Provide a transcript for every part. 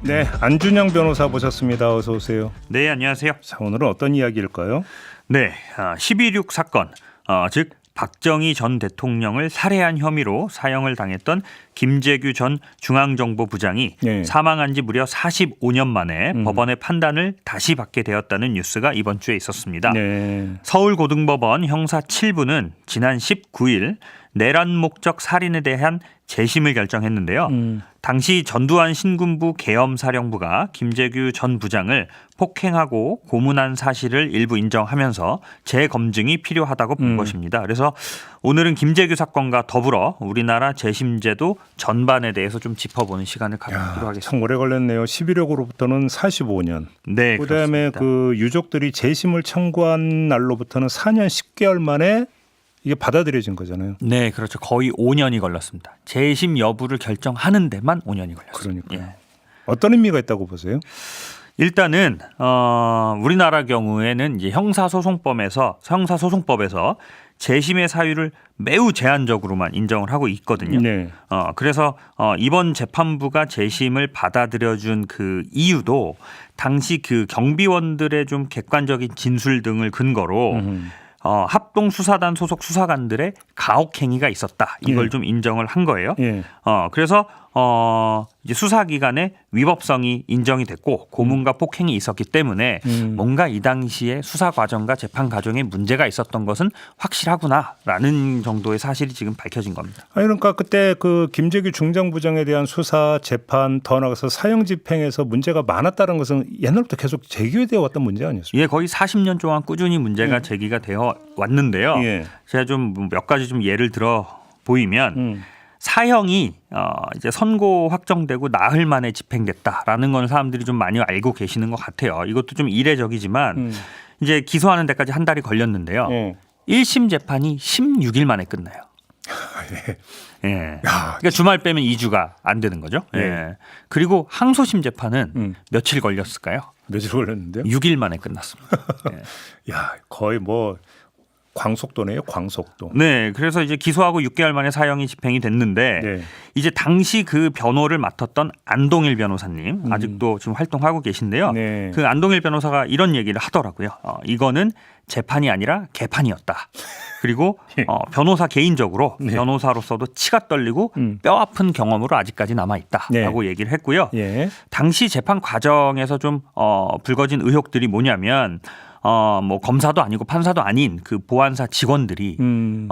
네, 안준영 변호사 모셨습니다. 어서 오세요. 네, 안녕하세요. 자, 오늘은 어떤 이야기일까요? 네, 12.6 사건, 즉 박정희 전 대통령을 살해한 혐의로 사형을 당했던 김재규 전 중앙정보부장이 네. 사망한 지 무려 45년 만에 법원의 판단을 다시 받게 되었다는 뉴스가 이번 주에 있었습니다. 네. 서울고등법원 형사 7부는 지난 19일 내란 목적 살인에 대한 재심을 결정했는데요. 당시 전두환 신군부 계엄사령부가 김재규 전 부장을 폭행하고 고문한 사실을 일부 인정하면서 재검증이 필요하다고 본 것입니다. 그래서 오늘은 김재규 사건과 더불어 우리나라 재심제도 전반에 대해서 좀 짚어보는 시간을 갖도록 하겠습니다. 참 오래 걸렸네요. 11억으로부터는 45년. 네, 그다음에 그렇습니다. 그 유족들이 재심을 청구한 날로부터는 4년 10개월 만에 이게 받아들여진 거잖아요. 네, 그렇죠. 거의 5년이 걸렸습니다. 재심 여부를 결정하는 데만 5년이 걸렸습니다. 그러니까요. 예. 어떤 의미가 있다고 보세요? 일단은 우리나라 경우에는 이제 형사소송법에서 재심의 사유를 매우 제한적으로만 인정을 하고 있거든요. 네. 그래서 이번 재판부가 재심을 받아들여준 그 이유도 당시 그 경비원들의 좀 객관적인 진술 등을 근거로 합동수사단 소속 수사관들의 가혹 행위가 있었다. 이걸 좀 인정을 한 거예요. 예. 그래서 이제 수사기관의 위법성이 인정이 됐고 고문과 폭행이 있었기 때문에 뭔가 이 당시에 수사 과정과 재판 과정에 문제가 있었던 것은 확실하구나라는 정도의 사실이 지금 밝혀진 겁니다. 아니 그러니까 그때 그 김재규 중장부장에 대한 수사 재판 더 나가서 사형 집행에서 문제가 많았다는 것은 옛날부터 계속 제기되어 왔던 문제 아니었습니까? 예, 거의 40년 동안 꾸준히 문제가 제기가 되어 왔는데요. 예. 제가 좀 몇 가지 좀 예를 들어 보이면 사형이 이제 선고 확정되고 나흘 만에 집행됐다라는 건 사람들이 좀 많이 알고 계시는 것 같아요. 이것도 좀 이례적이지만 이제 기소하는 데까지 한 달이 걸렸는데요. 예. 1심 재판이 16일 만에 끝나요. 예. 그러니까 주말 빼면 2주가 안 되는 거죠. 예. 그리고 항소심 재판은 며칠 걸렸을까요? 며칠 걸렸는데요? 6일 만에 끝났습니다. 예. 야, 거의 뭐 광속도네요, 광속도. 네, 그래서 이제 기소하고 6개월 만에 사형이 집행이 됐는데 네. 이제 당시 그 변호를 맡았던 안동일 변호사님 아직도 지금 활동하고 계신데요. 네. 그 안동일 변호사가 이런 얘기를 하더라고요. 이거는 재판이 아니라 개판이었다. 그리고 변호사 개인적으로 변호사로서도 치가 떨리고 뼈 아픈 경험으로 아직까지 남아 있다라고 얘기를 했고요. 예. 당시 재판 과정에서 좀 불거진 의혹들이 뭐냐면 뭐 검사도 아니고 판사도 아닌 그 보안사 직원들이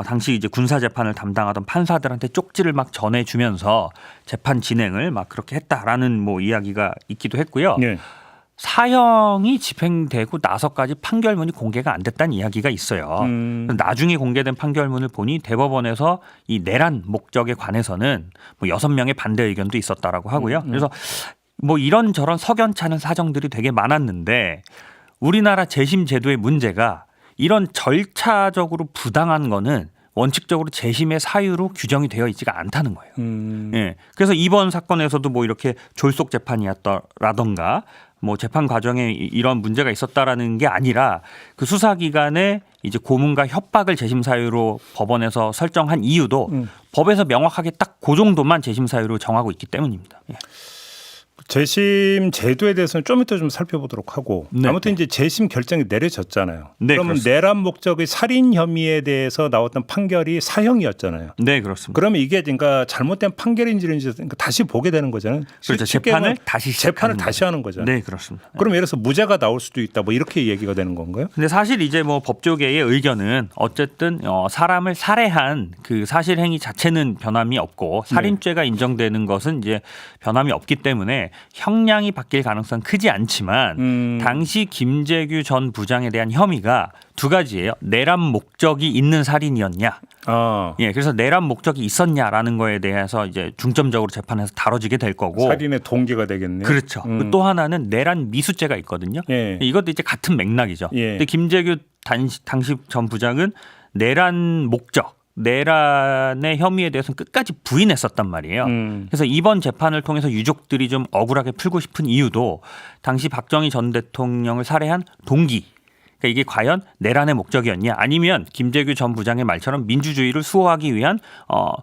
당시 이제 군사 재판을 담당하던 판사들한테 쪽지를 막 전해주면서 재판 진행을 막 그렇게 했다라는 뭐 이야기가 있기도 했고요. 예. 사형이 집행되고 나서까지 판결문이 공개가 안 됐다는 이야기가 있어요. 나중에 공개된 판결문을 보니 대법원에서 이 내란 목적에 관해서는 뭐 6명의 반대 의견도 있었다라고 하고요. 그래서 뭐 이런저런 석연찮은 사정들이 되게 많았는데 우리나라 재심 제도의 문제가 이런 절차적으로 부당한 거는 원칙적으로 재심의 사유로 규정이 되어 있지가 않다는 거예요. 예. 그래서 이번 사건에서도 뭐 이렇게 졸속 재판이었다라던가 뭐 재판 과정에 이런 문제가 있었다라는 게 아니라 그 수사기관의 이제 고문과 협박을 재심 사유로 법원에서 설정한 이유도 법에서 명확하게 딱 그 정도만 재심 사유로 정하고 있기 때문입니다. 예. 재심 제도에 대해서는 좀 이따 좀 살펴보도록 하고 네. 아무튼 이제 재심 결정이 내려졌잖아요. 네, 그러면 그렇습니다. 내란 목적의 살인 혐의에 대해서 나왔던 판결이 사형이었잖아요. 네, 그렇습니다. 그러면 이게 그러니까 잘못된 판결인지 그러니까 다시 보게 되는 거잖아요. 그렇죠. 쉽게 재판을 말하면 다시 재판을 시작하는 다시 하는 거잖아요. 네, 그렇습니다. 그럼 예를 들어서 무죄가 나올 수도 있다. 뭐 이렇게 얘기가 되는 건가요? 근데 사실 이제 뭐 법조계의 의견은 어쨌든 사람을 살해한 그 사실 행위 자체는 변함이 없고 살인죄가 인정되는 것은 이제 변함이 없기 때문에 형량이 바뀔 가능성은 크지 않지만 당시 김재규 전 부장에 대한 혐의가 두 가지예요. 내란 목적이 있는 살인이었냐. 예, 그래서 내란 목적이 있었냐라는 거에 대해서 이제 중점적으로 재판에서 다뤄지게 될 거고. 살인의 동기가 되겠네요. 그렇죠. 또 하나는 내란 미수죄가 있거든요. 예. 이것도 이제 같은 맥락이죠. 예. 근데 김재규 당시 전 부장은 내란 목적, 내란의 혐의에 대해서는 끝까지 부인했었단 말이에요. 그래서 이번 재판을 통해서 유족들이 좀 억울하게 풀고 싶은 이유도 당시 박정희 전 대통령을 살해한 동기 그러니까 이게 과연 내란의 목적이었냐 아니면 김재규 전 부장의 말처럼 민주주의를 수호하기 위한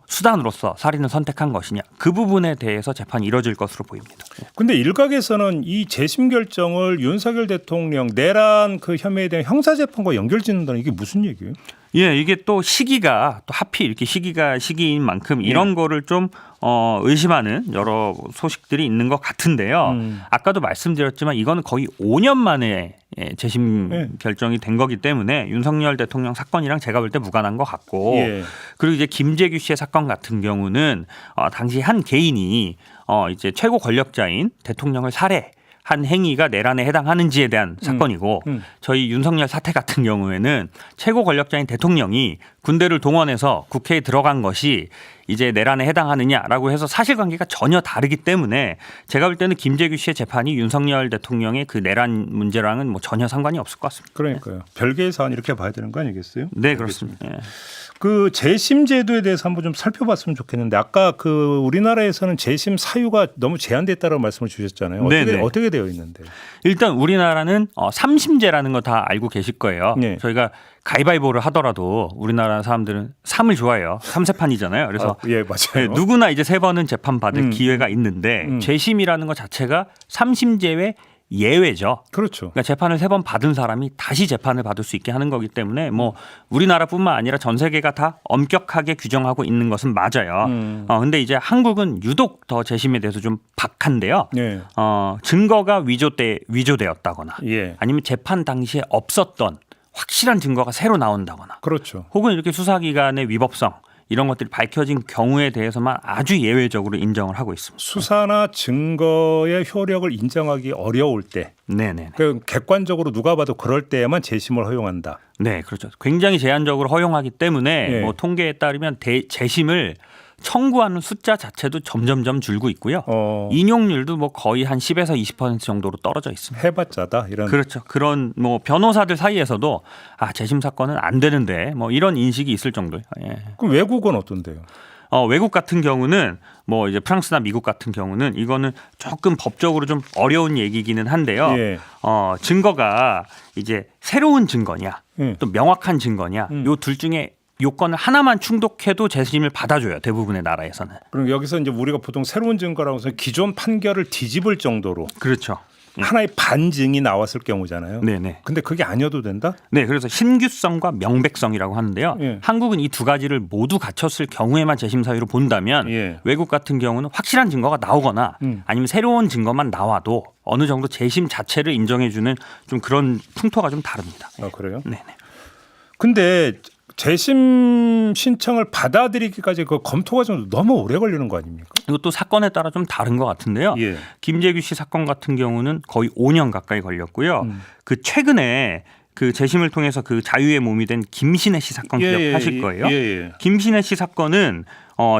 수단으로서 살인을 선택한 것이냐 그 부분에 대해서 재판이 이뤄질 것으로 보입니다. 근데 일각에서는 이 재심 결정을 윤석열 대통령 내란 그 혐의에 대한 형사재판과 연결짓는다는 이게 무슨 얘기예요? 예, 이게 또 시기가 또 하필 이렇게 시기가 시기인 만큼 이런 거를 좀 의심하는 여러 소식들이 있는 것 같은데요. 아까도 말씀드렸지만 이거는 거의 5년 만에 재심 결정이 된 거기 때문에 윤석열 대통령 사건이랑 제가 볼 때 무관한 것 같고 그리고 이제 김재규 씨의 사건 같은 경우는 당시 한 개인이 이제 최고 권력자인 대통령을 살해한 행위가 내란에 해당하는지에 대한 사건이고 저희 윤석열 사태 같은 경우에는 최고 권력자인 대통령이 군대를 동원해서 국회에 들어간 것이 이제 내란에 해당하느냐라고 해서 사실관계가 전혀 다르기 때문에 제가 볼 때는 김재규 씨의 재판이 윤석열 대통령의 그 내란 문제랑은 뭐 전혀 상관이 없을 것 같습니다. 그러니까요. 별개의 사안 이렇게 봐야 되는 거 아니겠어요? 네, 그렇습니다. 네. 그 재심 제도에 대해서 한번 좀 살펴봤으면 좋겠는데 아까 그 우리나라에서는 재심 사유가 너무 제한됐다라고 말씀을 주셨잖아요. 어떻게 되어 있는데? 일단 우리나라는 3심제라는 거 다 알고 계실 거예요. 네. 저희가 가위바위보를 하더라도 우리나라 사람들은 3을 좋아해요. 3세판이잖아요. 그래서 맞아요. 누구나 이제 3번은 재판 받을 기회가 있는데 재심이라는 것 자체가 3심제 외 예외죠. 그렇죠. 그러니까 재판을 3번 받은 사람이 다시 재판을 받을 수 있게 하는 거기 때문에 뭐 우리나라뿐만 아니라 전 세계가 다 엄격하게 규정하고 있는 것은 맞아요. 근데 이제 한국은 유독 더 재심에 대해서 좀 박한데요. 증거가 위조되었다거나 아니면 재판 당시에 없었던 확실한 증거가 새로 나온다거나 그렇죠. 혹은 이렇게 수사기관의 위법성 이런 것들이 밝혀진 경우에 대해서만 아주 예외적으로 인정을 하고 있습니다. 수사나 증거의 효력을 인정하기 어려울 때 그 객관적으로 누가 봐도 그럴 때에만 재심을 허용한다. 네, 그렇죠. 굉장히 제한적으로 허용하기 때문에 뭐 통계에 따르면 재심을 청구하는 숫자 자체도 점점점 줄고 있고요. 인용률도 뭐 거의 한 10에서 20% 정도로 떨어져 있습니다. 해봤자다 이런. 그렇죠. 그런 뭐 변호사들 사이에서도 재심 사건은 안 되는데 뭐 이런 인식이 있을 정도예요. 그럼 외국은 어떤데요? 외국 같은 경우는 뭐 이제 프랑스나 미국 같은 경우는 이거는 조금 법적으로 좀 어려운 얘기기는 한데요. 증거가 이제 새로운 증거냐 또 명확한 증거냐 요 둘 중에 요건을 하나만 충족해도 재심을 받아줘요. 대부분의 나라에서는. 그럼 여기서 이제 우리가 보통 새로운 증거라고 해서 기존 판결을 뒤집을 정도로 그렇죠. 하나의 반증이 나왔을 경우잖아요. 네네. 근데 그게 아니어도 된다? 네, 그래서 신규성과 명백성이라고 하는데요. 한국은 이 두 가지를 모두 갖췄을 경우에만 재심 사유로 본다면 외국 같은 경우는 확실한 증거가 나오거나 아니면 새로운 증거만 나와도 어느 정도 재심 자체를 인정해주는 좀 그런 풍토가 좀 다릅니다. 그래요? 네네. 근데 재심 신청을 받아들이기까지 그 검토가 좀 너무 오래 걸리는 거 아닙니까? 이것도 사건에 따라 좀 다른 것 같은데요. 김재규 씨 사건 같은 경우는 거의 5년 가까이 걸렸고요. 그 최근에 그 재심을 통해서 그 자유의 몸이 된 김신혜 씨 사건 기억하실 거예요. 김신혜 씨 사건은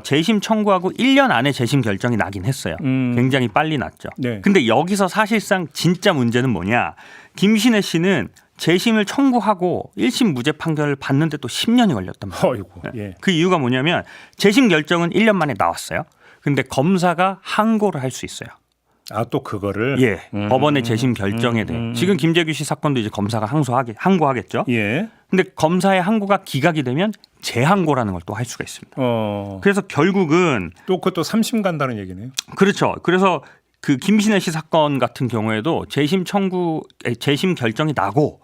재심 청구하고 1년 안에 재심 결정이 나긴 했어요. 굉장히 빨리 났죠. 근데 여기서 사실상 진짜 문제는 뭐냐? 김신혜 씨는 재심을 청구하고 1심 무죄 판결을 받는데 또 10년이 걸렸단 말이에요. 그 이유가 뭐냐면 재심 결정은 1년 만에 나왔어요. 근데 검사가 항고를 할 수 있어요. 또 그거를? 법원의 재심 결정에 대해. 지금 김재규 씨 사건도 이제 검사가 항고하겠죠. 근데 검사의 항고가 기각이 되면 재항고라는 걸 또 할 수가 있습니다. 그래서 결국은 또 그것도 3심 간다는 얘기네요. 그렇죠. 그래서 그 김신혜 씨 사건 같은 경우에도 재심 결정이 나고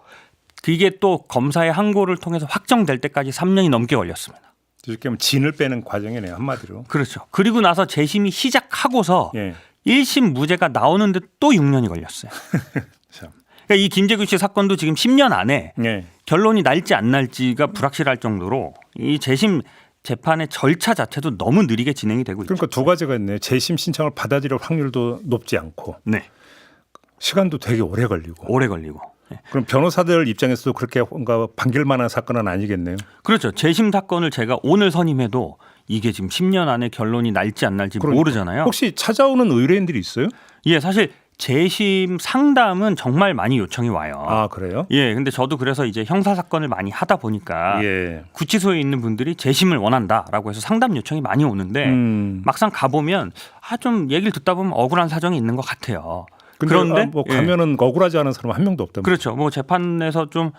그게 또 검사의 항고를 통해서 확정될 때까지 3년이 넘게 걸렸습니다. 이렇게 하면 진을 빼는 과정이네요, 한마디로. 그렇죠. 그리고 나서 재심이 시작하고서 1심 무죄가 나오는데 또 6년이 걸렸어요. 그러니까 이 김재규 씨 사건도 지금 10년 안에 결론이 날지 안 날지가 불확실할 정도로 이 재심 재판의 절차 자체도 너무 느리게 진행이 되고 있죠. 그러니까 두 가지가 있네요. 재심 신청을 받아들일 확률도 높지 않고 시간도 되게 오래 걸리고. 그럼 변호사들 입장에서도 그렇게 뭔가 반길만한 사건은 아니겠네요. 그렇죠. 재심 사건을 제가 오늘 선임해도 이게 지금 10년 안에 결론이 날지 안 날지 모르잖아요. 혹시 찾아오는 의뢰인들이 있어요? 사실 재심 상담은 정말 많이 요청이 와요. 그래요? 근데 저도 그래서 이제 형사 사건을 많이 하다 보니까 구치소에 있는 분들이 재심을 원한다라고 해서 상담 요청이 많이 오는데 막상 가보면 좀 얘기를 듣다 보면 억울한 사정이 있는 것 같아요. 그런데 뭐 가면은 억울하지 않은 사람 한 명도 없다. 그렇죠. 뭐 재판에서 좀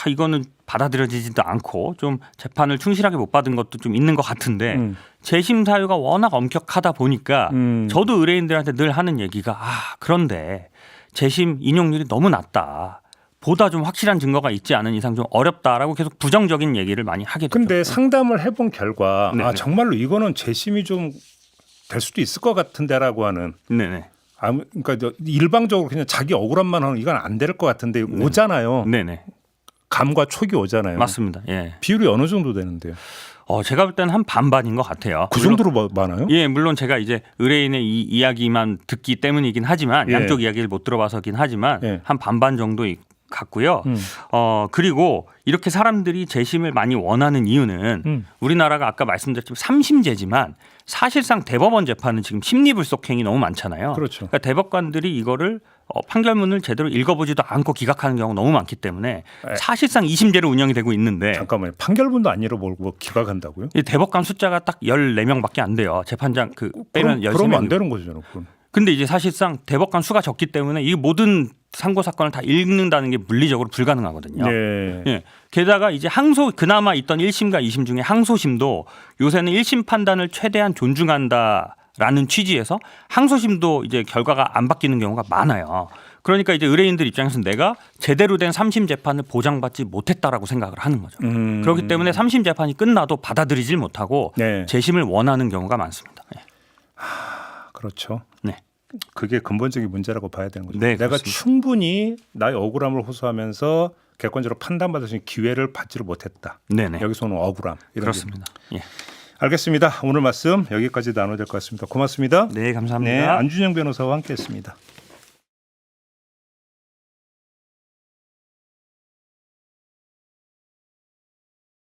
이거는 받아들여지지도 않고 좀 재판을 충실하게 못 받은 것도 좀 있는 것 같은데 재심 사유가 워낙 엄격하다 보니까 저도 의뢰인들한테 늘 하는 얘기가 그런데 재심 인용률이 너무 낮다. 보다 좀 확실한 증거가 있지 않은 이상 좀 어렵다라고 계속 부정적인 얘기를 많이 하게 되죠. 근데 상담을 해본 결과 정말로 이거는 재심이 좀 될 수도 있을 것 같은데라고 하는. 네네. 그러니까 일방적으로 그냥 자기 억울함만 하는 이건 안 될 것 같은데 오잖아요. 네네. 감과 촉이 오잖아요. 맞습니다. 예. 비율이 어느 정도 되는데요? 제가 볼 때는 한 반반인 것 같아요. 그 정도로 많아요? 예, 물론 제가 이제 의뢰인의 이 이야기만 듣기 때문이긴 하지만 양쪽 이야기를 못 들어봐서긴 하지만 한 반반 정도 같고요. 그리고 이렇게 사람들이 재심을 많이 원하는 이유는 우리나라가 아까 말씀드렸지만 3심제지만 사실상 대법원 재판은 지금 심리불속행이 너무 많잖아요. 그렇죠. 그러니까 대법관들이 이거를 판결문을 제대로 읽어보지도 않고 기각하는 경우가 너무 많기 때문에 사실상 2심제로 운영이 되고 있는데 잠깐만요. 판결문도 안 읽어보고 기각한다고요? 대법관 숫자가 딱 14명밖에 안 돼요. 재판장 빼면 13명. 그러면 안 되는 거죠. 그건. 근데 이제 사실상 대법관 수가 적기 때문에 이 모든 상고 사건을 다 읽는다는 게 물리적으로 불가능하거든요. 예. 게다가 이제 그나마 있던 1심과 2심 중에 항소심도 요새는 1심 판단을 최대한 존중한다라는 취지에서 항소심도 이제 결과가 안 바뀌는 경우가 많아요. 그러니까 이제 의뢰인들 입장에서는 내가 제대로 된 3심 재판을 보장받지 못했다라고 생각을 하는 거죠. 그렇기 때문에 3심 재판이 끝나도 받아들이질 못하고 재심을 원하는 경우가 많습니다. 그렇죠. 네. 그게 근본적인 문제라고 봐야 되는 거죠. 네, 내가 그렇습니다. 충분히 나의 억울함을 호소하면서 객관적으로 판단받을 수 있는 기회를 받지를 못했다. 네네. 여기서 오는 억울함. 이런 그렇습니다. 예. 알겠습니다. 오늘 말씀 여기까지 나눠야 될 것 같습니다. 고맙습니다. 네, 감사합니다. 네, 안준영 변호사와 함께했습니다.